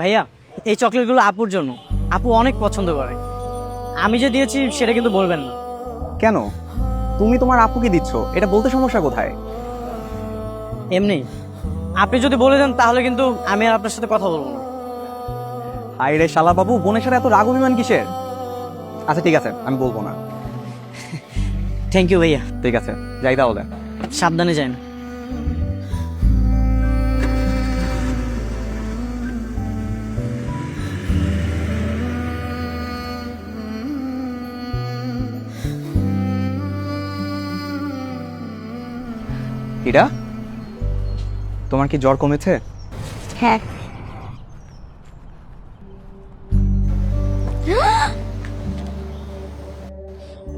ভাইয়া এই চকলেটগুলো আপুর জন্য, আপু অনেক পছন্দ করে। আমি যে দিয়েছি সেটা কিন্তু বলবেন না। কেন? তুমি তোমার আপুকে দিচ্ছ, এটা বলতে সমস্যা কোথায়? এমনি আপনি যদি বলে দেন তাহলে কিন্তু আমি আর আপনার সাথে কথা বলবো না। আরে রে শালা বাবু, বোনের সাথে এত রাগ অভিমান কিসের? আচ্ছা ঠিক আছে, আমি বলবো না। থ্যাংক ইউ ভাইয়া। ঠিক আছে, যাই তাহলে। সাবধানে যান। ইরা, তোমার কি জ্বর কমেছে? হ্যাঁ।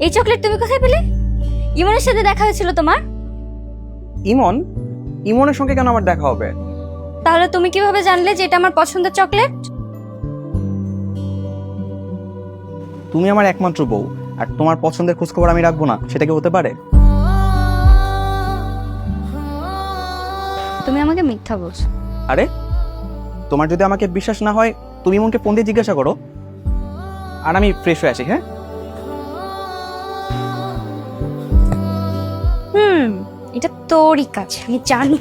এই চকলেট তুমি কোথায় পেলে? ইমনের সাথে দেখা হয়েছিল তোমার? ইমন? ইমনের সঙ্গে কেন আমার দেখা হবে? তাহলে তুমি কিভাবে জানলে যে এটা আমার পছন্দের চকলেট? তুমি আমার একমাত্র বউ, আর তোমার পছন্দের খোঁজখবর আমি রাখবো না, সেটা কি হতে পারে? তুমি আমাকে মিথ্যা বলছো। আরে, তোমার যদি আমাকে বিশ্বাস না হয় তুমি ইমনকে ফোন দিয়ে জিজ্ঞাসা করো। আর আমি ফ্রেশ হয়ে আসি। হ্যাঁ, এটা তোরই কাজ, আমি জানি।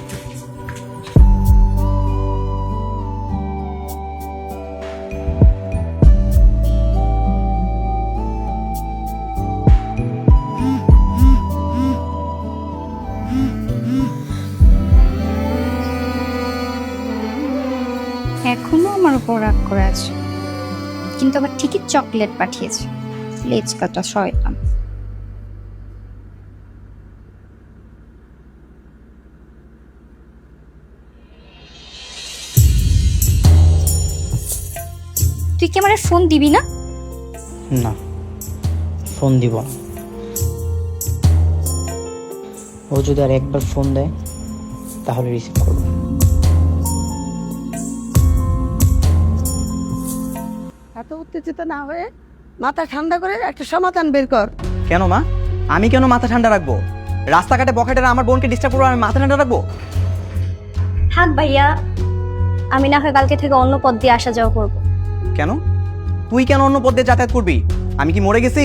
এখনো আমার উপর রাগ করে আছে, কিন্তু আবার ঠিকই চকলেট পাঠিয়েছে। লেজ কাটা শয়তান। তুই কি আমার ফোন দিবি না? না, ফোন দিব না। ও যদি আর একবার ফোন দেয় তাহলে রিসিভ করবো। এত উত্তেজিত না হয়ে মাথা ঠান্ডা করে একটা সমাধান বের কর। কেন মা? আমি কেন মাথা ঠান্ডা রাখবো? রাস্তাঘাটে বখাটেরা আমার বোনকে ডিস্টার্ব করবো, আমি মাথা ঠান্ডা রাখবো? থাক ভাইয়া, আমি না হয় কালকে থেকে অন্য পথ দিয়ে আসা যাওয়া করবো। কেন? তুই কেন অন্য পথ দিয়ে যাতায়াত করবি? আমি কি মরে গেছি?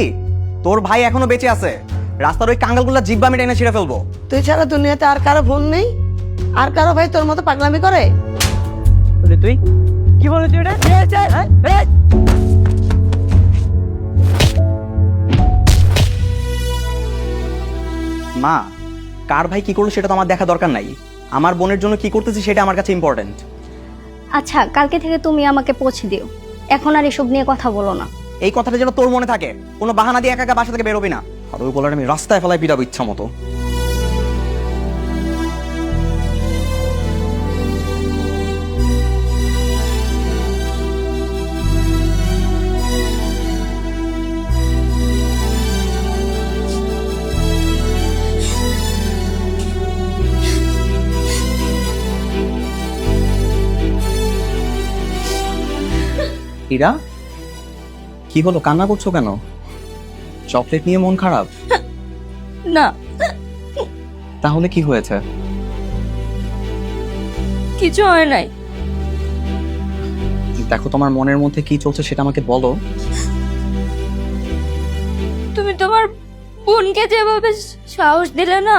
তোর ভাই এখনো বেঁচে আছে। রাস্তার ওই কাঙ্গালগুলা জিব্বা আমি টেনে ছিঁড়ে ফেলবো। তুই ছাড়া দুনিয়াতে আর কারো ফোন নেই? আর কারো ভাই তোর মতো পাগলামি করে? তুই কি বলে তুই এটা? মা, কার ভাই কি করলো সেটা তো আমার দেখা দরকার নাই। আমার বোনের জন্য কি করতেছি সেটা আমার কাছে ইম্পর্টেন্ট। আচ্ছা, কালকে থেকে তুমি আমাকে পৌঁছে দিও, এখন আর এসব নিয়ে কথা বলো না। এই কথাটা যেন তোর মনে থাকে। কোনো বাহানা দিয়ে একা একা বাসা থেকে বেরোবি না। আর ওই বলার আমি রাস্তায় ফেলাই পিটাবো ইচ্ছা মতো। ইরা, কি হলো? কান্না করছো কেন? চকলেট নিয়ে মন খারাপ? না, তাহলে কি হয়েছে? কিছু হয় নাই। দেখো, তোমার মনের মধ্যে কি চলছে সেটা আমাকে বলো। তুমি তোমার বোনকে যেভাবে সাহস দিলে না,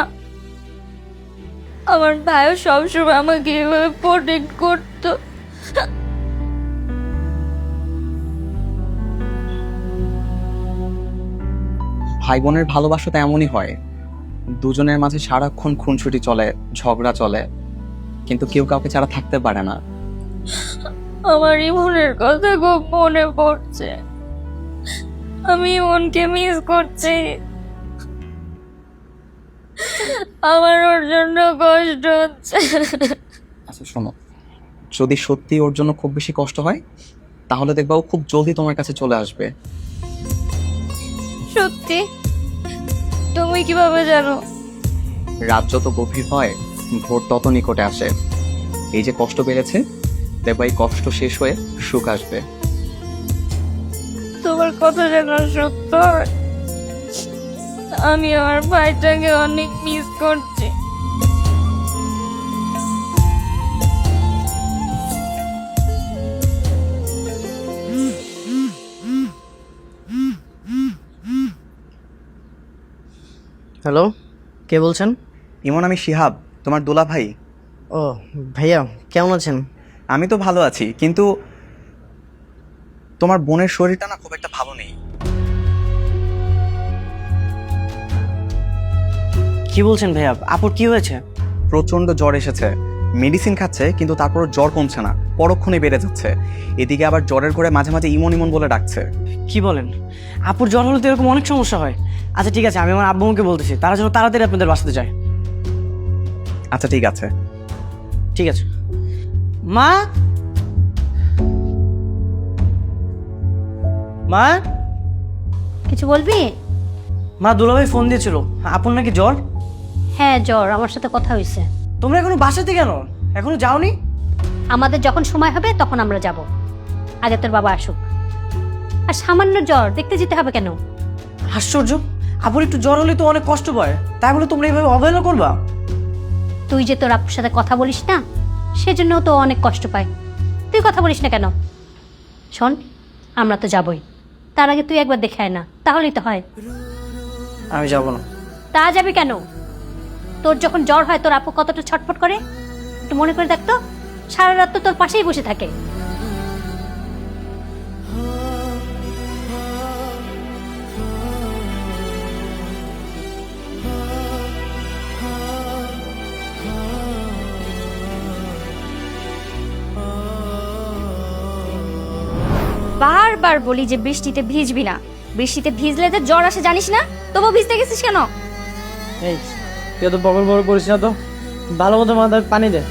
আমার ভাইও সবসময় আমাকে এভাবে প্রোটেক্ট করতো। ভাই বোনের ভালোবাসা তো এমনই হয়, দুজনের মাঝে সারাক্ষণ খুনসুটি চলে, ঝগড়া চলে, কিন্তু কেউ কাউকে ছাড়া থাকতে পারে না। আমার ইমনের কথা খুব মনে পড়ছে, আমি ইমনকে মিস করছি। আমার ওর জন্য কষ্ট হচ্ছে। আচ্ছা শোনো, যদি সত্যি ওর জন্য খুব বেশি কষ্ট হয় তাহলে দেখবা ও খুব জলদি তোমার কাছে চলে আসবে। সত্যি? তুমি কিভাবে জানো? রাত যত গভীর হয় ভোর তত নিকটে আসে। এই যে কষ্ট বেড়েছে, দেখবা এই কষ্ট শেষ হয়ে সুখ আসবে। তোমার কথা যেন সত্য হয়। আমি আমার ভাইটাকে অনেক মিস করছি। হ্যালো, কে বলছেন? ইমন, আমি শিহাব, তোমার দোলা ভাই। ও ভাইয়া, কেমন আছেন? আমি তো ভালো আছি, কিন্তু তোমার বোনের শরীরটা না খুব একটা ভালো নেই। কি বলছেন ভাইয়া? আপুর কি হয়েছে? প্রচন্ড জ্বর এসেছে, মেডিসিন খাচ্ছে কিন্তু তারপরও জ্বর কমছে না, পরক্ষণে বেড়ে যাচ্ছে। এদিকে আবার জ্বরের করে মাঝে মাঝে ইমন ইমন বলে ডাকছে। কি বলেন? আপুর জ্বর হলে তো এরকম অনেক সমস্যা হয়। আচ্ছা ঠিক আছে, আমি আমার আব্বুকে বলতেছি, তারা যেন তাড়াতাড়ি আপনাদের বাসাতে যায়। আচ্ছা ঠিক আছে। ঠিক আছে। মা, মা, কিছু বলবি? মা, দুলাভাই ফোন দিয়েছিল, আপুর নাকি জ্বর। হ্যাঁ, জ্বর, আমার সাথে কথা হয়েছে। তোমরা এখনো বাসাতে কেন? এখনো যাওনি? আমাদের যখন সময় হবে তখন আমরা যাব, আগে তোর বাবা আসুক। আর সামান্য জ্বর, দেখতে যেতে হবে কেন? আশ্চর্য, আপুর একটু জ্বর হলে তো অনেক কষ্ট পায়, তাই বলে তোমরা এইভাবে অবহেলা করবা? তুই যে তোর আপুর সাথে কথা বলিস না, সেজন্য তো অনেক কষ্ট পায়। তুই কথা বলিস না কেন? শোন, আমরা তো যাবই, তার আগে তুই একবার দেখে আয় না, তাহলেই তো হয়। আমি যাবো না। তা যাবি কেন? তোর যখন জ্বর হয় তোর আপু কতটা ছটফট করে, একটু মনে করে দেখ তো। সারা রাত তো তোর পাশেই বসে থাকে। বারবার বলি যে বৃষ্টিতে ভিজবি না, বৃষ্টিতে ভিজলে যে জ্বর আসে জানিস না, তবু ভিজতে গেছিস কেন? এই, তুই তো বগল বগল করিস না তো, ভালো মতো মাথায় পানি দে।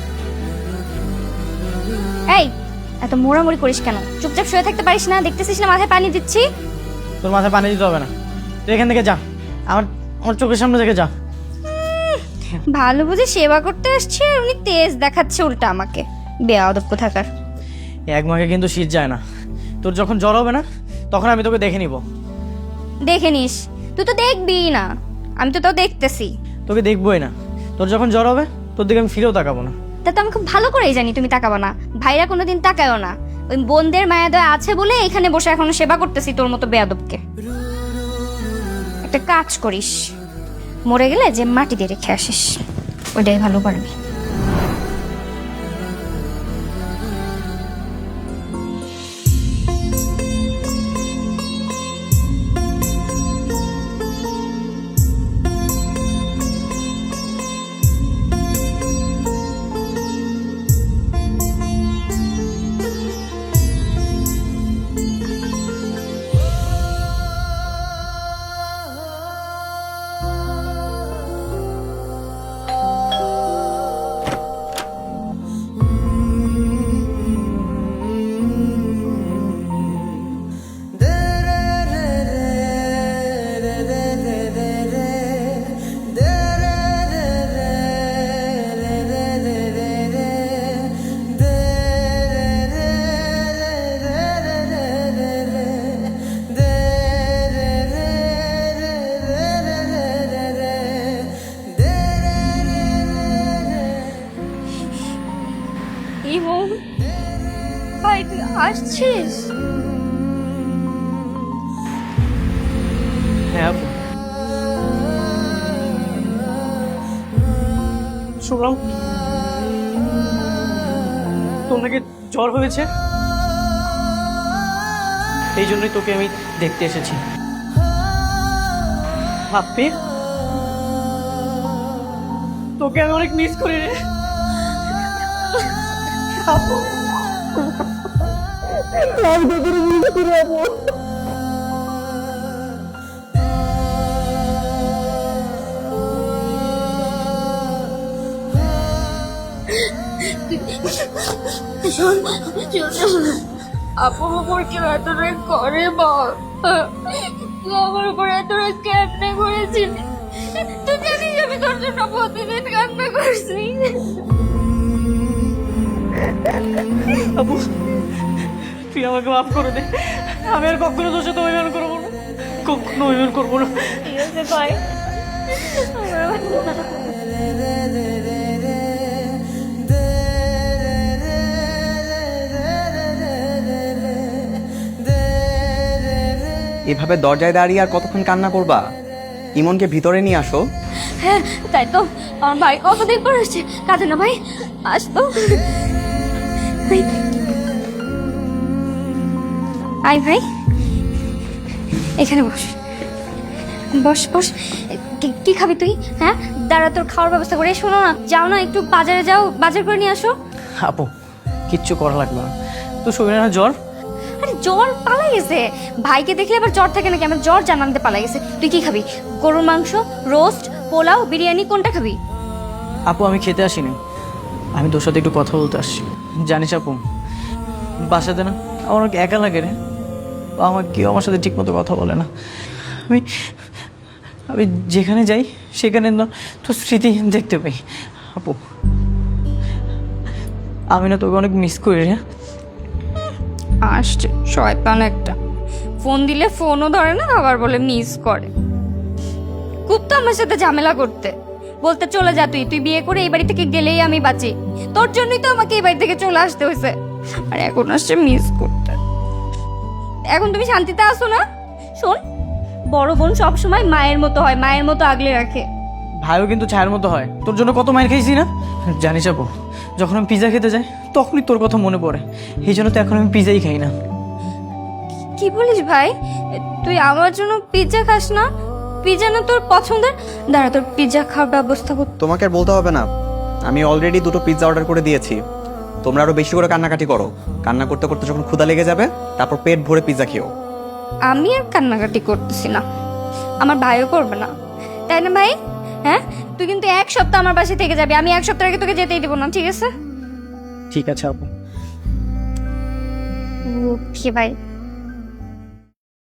এই, এত মোড়ামুড়ি করিস কেন? চুপচাপ শুয়ে থাকতে পারিস না? দেখতেছিস না মাথায় পানি দিচ্ছি? তোর মাথায় পানি দিতে হবে না, তুই এখান থেকে যা, আমার আমার চোখের সামনে থেকে যা। ভালো বুঝে সেবা করতে আসছে, আর উনি তেজ দেখাচ্ছে উল্টা আমাকে। বেয়াদব কোথাকার। এক মাকে কিন্তু শীত যায় না। তোর যখন জ্বর হবে না, তখন আমি তোকে দেখে নিব। দেখে নিস, তুই তো দেখবি না, আমি তো তাও দেখতেছি। তোকে দেখবোই না। তোর যখন জ্বর হবে, তোর দিকে আমি ফিরেও তাকাবো না। তা তো আমি খুব ভালো করেই জানি তুমি তাকাবো না। ভাইরা কোনোদিন তাকায়ও না। ওই বোনদের মায়া দয়া আছে বলে এখানে বসে এখনো সেবা করতেছি তোর মতো বেয়াদবকে। একটা কাজ করিস, মরে গেলে যে মাটি দিয়ে রেখে আসিস, ওইটাই ভালো পারবি। ইমন, ভাই তুই আসছিস? হ্যাঁ আপু। শুনলাম তোর নাকি জ্বর হয়েছে, এই জন্যই তোকে আমি দেখতে এসেছি। ভাবছি তোকে আমি অনেক মিস করি রে আপু। আমি তোকে মিস করি আপু। আপু আমার কেউ এত রাগ করে বল? তুই আমার উপর এত রাগ কেমনে করেছিলি? তুই জানিস আমি তোর জন্য প্রতিদিন কান্না করছি। আপু, তুই আমাকে মাফ করে দে, আমি আর কখনো তোর সাথে অভিমান করবো না, কখনো অভিমান করবো না। ঠিক আছে ভাই। এভাবে দরজায় দাঁড়িয়ে আর কতক্ষণ কান্না করবা? ইমনকে ভিতরে নিয়ে আসো। হ্যাঁ তাই তো, আমার ভাই কতদিন পর আসছে, কাঁদে না ভাই, আসতো। আই ভাই, এখানে বস, বস বস। কি খাবি তুই? হ্যাঁ দাঁড়া, তোর খাওয়ার ব্যবস্থা করে। শোনো না, যাও না একটু বাজারে যাও, বাজার করে নিয়ে আসো। আপু কিচ্ছু করা লাগবে না, তো শরীরে না জ্বর। আরে জ্বর পালাই গেছে, ভাইকে দেখলে আবার জ্বর থাকে নাকি? আমার জ্বর জানাতে পালাই গেছে। তুই কি খাবি? গরুর মাংস, রোস্ট, পোলাও, বিরিয়ানি, কোনটা খাবি? আপু আমি খেতে আসিনি, আমি তোর সাথে একটু কথা বলতে আসছি। জানিস আপু, বাসাতে না আমার অনেক একা লাগে রে, আমার কেউ আমার সাথে ঠিক মতো কথা বলে না। আমি আমি যেখানে যাই সেখানে না তোর স্মৃতি দেখতে পাই। আপু আমি না তোকে অনেক মিস করি রে। আসছে শয়তান একটা, ফোন দিলে ফোনও ধরে না, আবার বলে মিস করে। খুব তো আমার সাথে ঝামেলা করতে, বলতে চলে যা তুই, তুই বিয়ে করে এই বাড়ি থেকে গেলেই আমি বাঁচি। তোর জন্যই তো আমাকে এই বাড়ি থেকে চলে আসতে হয়েছে, আর এখন আসছে মিস করতে। এখন তুমি শান্তিতে আসো না? শোন, বড় বোন সব সময় মায়ের মতো হয়, মায়ের মতো আগলে রাখে। ভাইও কিন্তু ছায়ের মতো হয়, তোর জন্য কত মায়ের খেয়েছি না জানিস আপু। যখন আমি পিৎজা খেতে যাই তখনই তোর কথা মনে পড়ে, এই জন্য তো এখন আমি পিৎজাই খাই না। কি বলিস ভাই, তুই আমার জন্য পিৎজা খাস না? পিৎজা না তোর পছন্দের? দাঁড়া, তোর পিৎজা খাওয়ার ব্যবস্থা কর। তোমাকে আর বলতে হবে না, আমি অলরেডি 2টো পিৎজা অর্ডার করে দিয়েছি। তোমরা আরো বেশি করে কান্নাকাটি করো, কান্না করতে করতে যখন ক্ষুধা লেগে যাবে তারপর পেট ভরে পিৎজা খেও। আমি আর কান্নাকাটি করতেছি না, আমার ভাইও করবে না, তাই না ভাই? হ্যাঁ, তুই কিন্তু 1 সপ্তাহ আমার বাসায় থেকে যাবি, আমি 1 সপ্তাহ আগে তোকে যেতেই দেবো না, ঠিক আছে? ঠিক আছে আপু। ওকে ভাই।